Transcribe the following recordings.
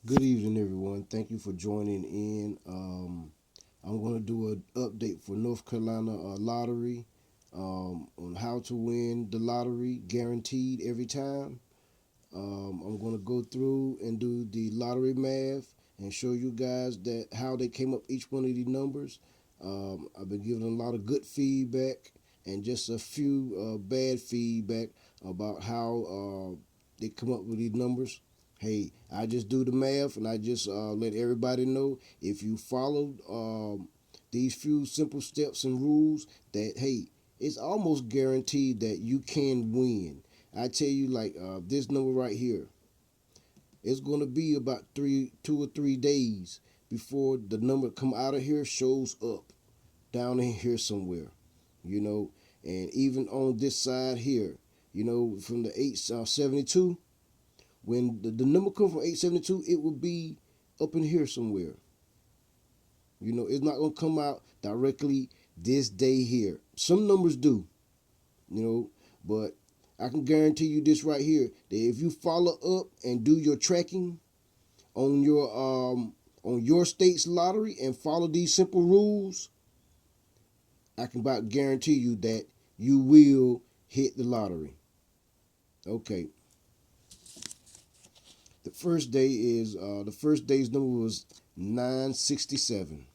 Good evening, everyone. Thank you for joining in. I'm going to do an update for North Carolina lottery on how to win the lottery guaranteed every time. I'm going to go through and do the lottery math and show you guys that how they came up each one of these numbers. I've been giving a lot of good feedback and just a few bad feedback about how they come up with these numbers. Hey, I just do the math and I just let everybody know if you follow these few simple steps and rules that hey, it's almost guaranteed that you can win. I tell you, like this number right here, it's going to be about 2 or 3 days before the number come out of here shows up down in here somewhere, you know. And even on this side here, you know, from the 872, when the number come from 872, it will be up in here somewhere. You know, it's not going to come out directly this day here. Some numbers do, you know, but I can guarantee you this right here that if you follow up and do your tracking on your state's lottery and follow these simple rules, I can about guarantee you that you will hit the lottery. Okay. The first day's number was 967.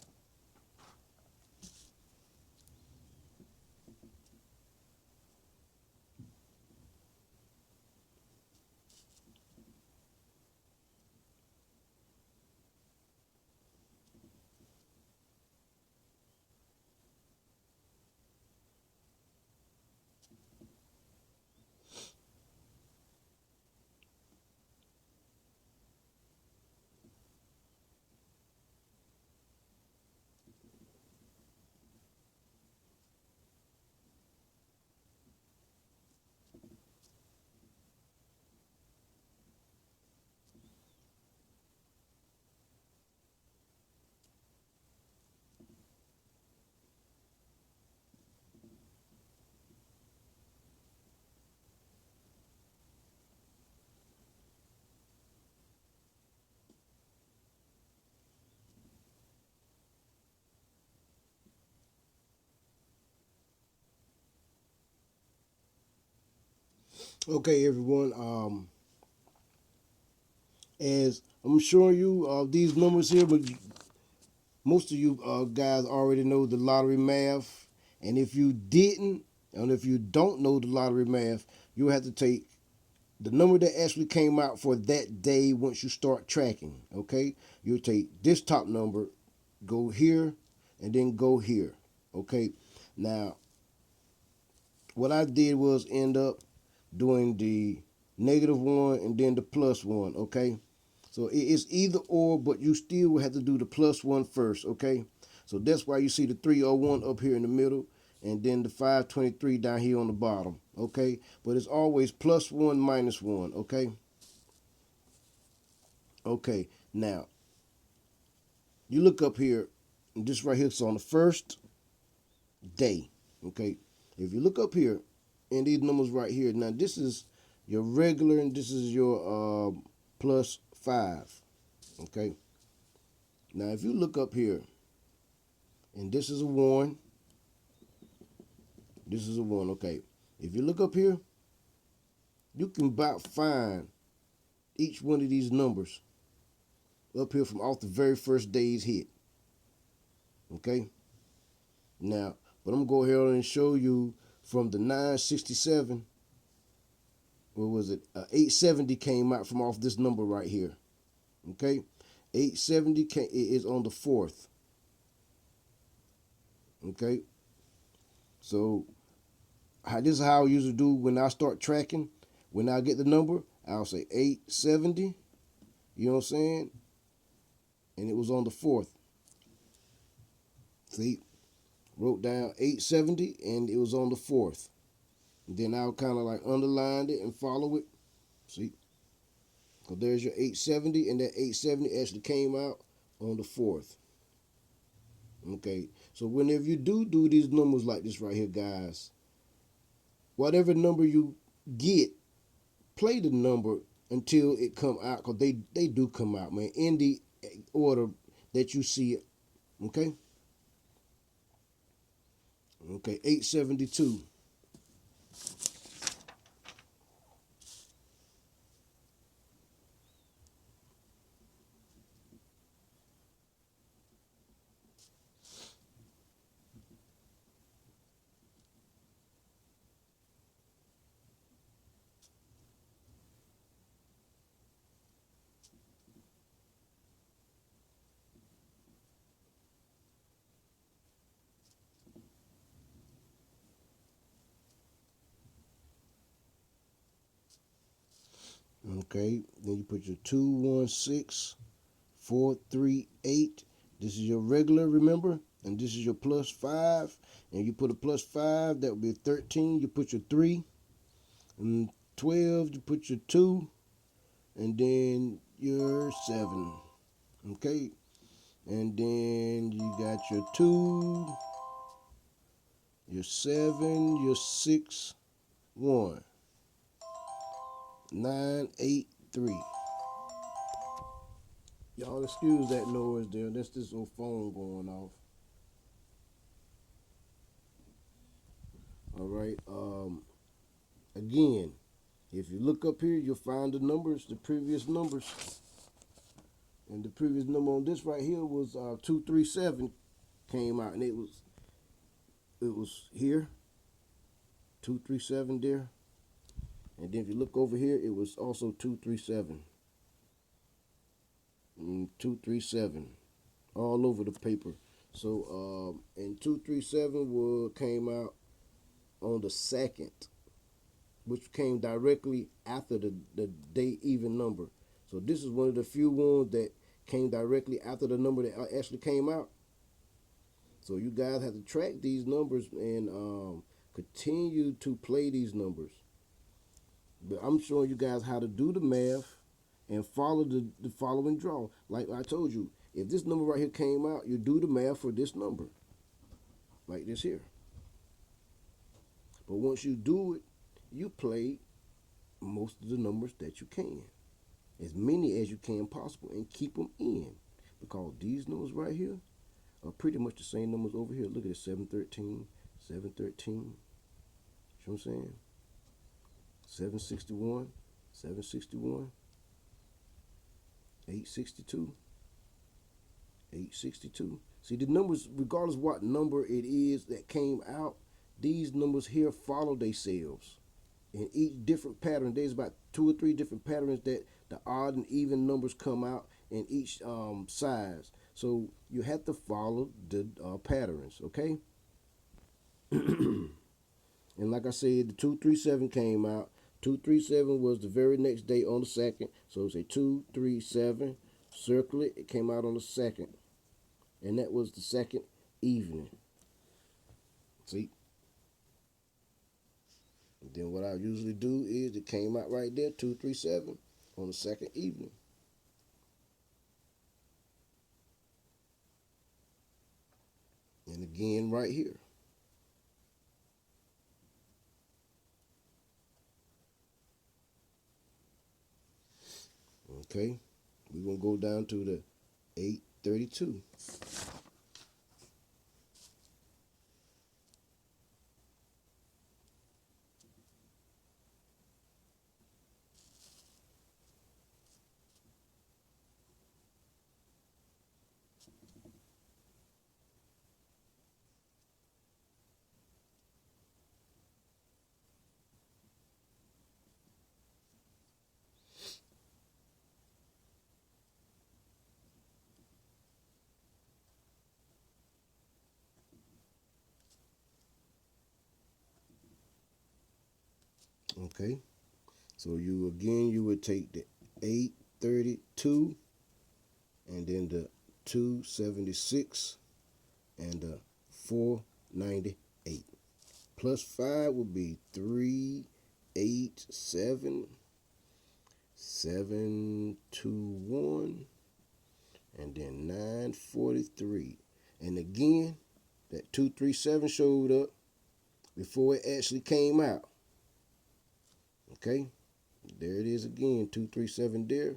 Okay, everyone. As I'm showing you these numbers here, but most of you guys already know the lottery math. And if you didn't, and if you don't know the lottery math, you'll have to take the number that actually came out for that day once you start tracking. Okay, you'll take this top number, go here, and then go here. Okay, now what I did was end up doing the -1 and then the +1. Okay, so it's either or, but you still will have to do the +1 first. Okay, so that's why you see the 301 up here in the middle and then the 523 down here on the bottom. Okay, but it's always +1 -1. Okay. Okay, now you look up here, and this right here is on the first day. Okay, if you look up here, and these numbers right here, now this is your regular, and this is your +5. Okay, now if you look up here, and this is a 1, this is a 1. Okay, if you look up here, you can about find each one of these numbers up here from off the very first day's hit. Okay, now, but I'm gonna go ahead and show you from the 967. What was it? 870 came out from off this number right here. Okay, 870 is on the 4th. Okay, so this is how I usually do when I start tracking. When I get the number, I'll say 870. You know what I'm saying? And it was on the 4th. See, wrote down 870, and it was on the 4th. And then I'll kind of like underline it and follow it. See, so there's your 870, and that 870 actually came out on the 4th. Okay, so whenever you do these numbers like this right here, guys, whatever number you get, play the number until it come out, because they do come out, man, in the order that you see it. Okay. Okay. 872. Okay. Then you put your 216438. This is your regular, remember? And this is your +5. And you put a +5, that would be 13. You put your 3. And 12, you put your 2. And then your 7. Okay. And then you got your 2, your 7, your 6, 1, 9, 8, 3. Y'all excuse that noise there. That's this old phone going off. All right. Again, if you look up here, you'll find the numbers, the previous numbers. And the previous number on this right here was 237 came out, and it was here, 237 there. And then if you look over here, it was also 237. 237 all over the paper. So and 237 came out on the 2nd, which came directly after the day even number. So this is one of the few ones that came directly after the number that actually came out. So you guys have to track these numbers and continue to play these numbers. But I'm showing you guys how to do the math and follow the following draw. Like I told you, if this number right here came out, you do the math for this number, like this here. But once you do it, you play most of the numbers that you can, as many as you can possible, and keep them in, because these numbers right here are pretty much the same numbers over here. Look at it, 713, 713. You know what I'm saying? 761, 761, 862, 862. See, the numbers, regardless of what number it is that came out, these numbers here follow themselves in each different pattern. There's about 2 or 3 different patterns that the odd and even numbers come out in each size. So you have to follow the patterns, okay? And like I said, the 237 came out. 237 was the very next day on the 2nd. So it's a 237. Circle it. It came out on the 2nd. And that was the 2nd evening. See? And then what I usually do is it came out right there, 237, on the 2nd evening. And again right here. Okay? We're going to go down to the 832. Okay? So you would take the 832 and then the 276 and the 498. Plus 5 would be 387, 721, and then 943. And again, that 237 showed up before it actually came out. Okay? There it is again. 237 there.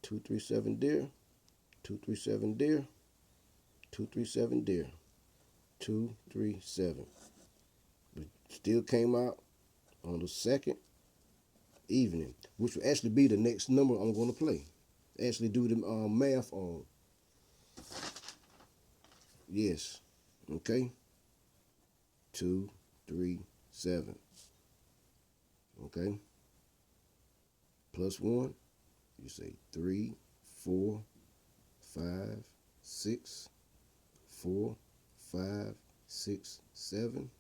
237 there. 237 there. 237 there. 237. But still came out on the second evening, which will actually be the next number I'm going to play. Actually do the math on. Yes. Okay. 237. Okay. Plus 1. You say 3, 4, 5, 6, 4, 5, 6, 7,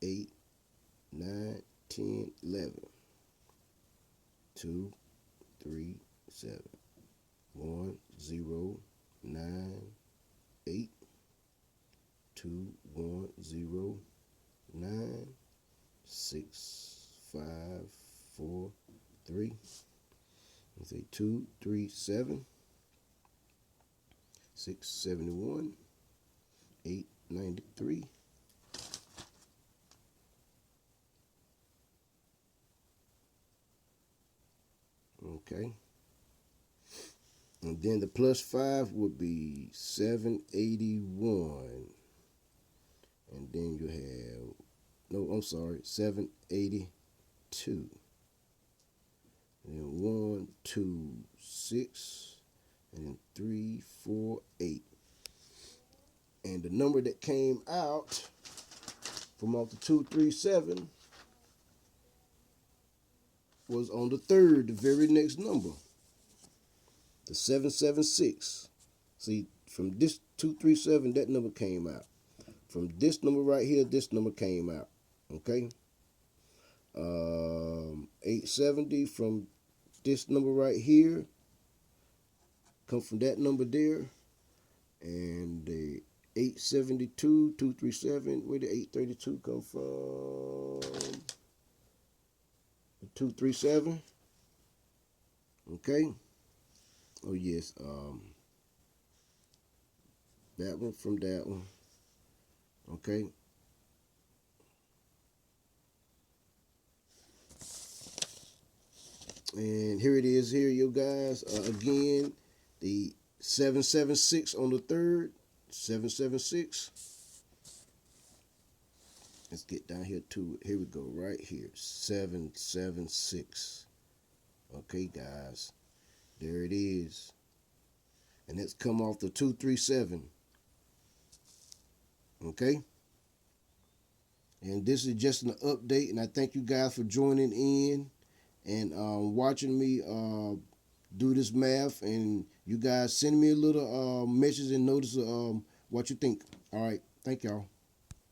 8, 9, 10, 11. 2, 3, 7. 1, 0, 9, 8. 2, 1, 0, 9, 6, 5, 4, 3. Let's say 2, 3, 7, 6, 71, 8, 93. Okay. And then the plus 5 would be 781. And then you have, no, I'm sorry, 782. And then 1, 2, 6, and then 3, 4, 8. And the number that came out from off the 237 was on the third, the very next number, the 776. See, from this 237, that number came out. From this number right here, this number came out. Okay. 870 from this number right here come from that number there. And the 872, 237, where did 832 come from? The 237. Okay. Oh yes. That one from that one. Okay. And here it is here, you guys. Again, the 776 on the third. 776. Let's get down here to it. Here we go, right here. 776. Okay, guys. There it is. And it's come off the 237. Okay. And this is just an update, and I thank you guys for joining in and watching me do this math. And you guys send me a little message and notice what you think. All right. Thank y'all.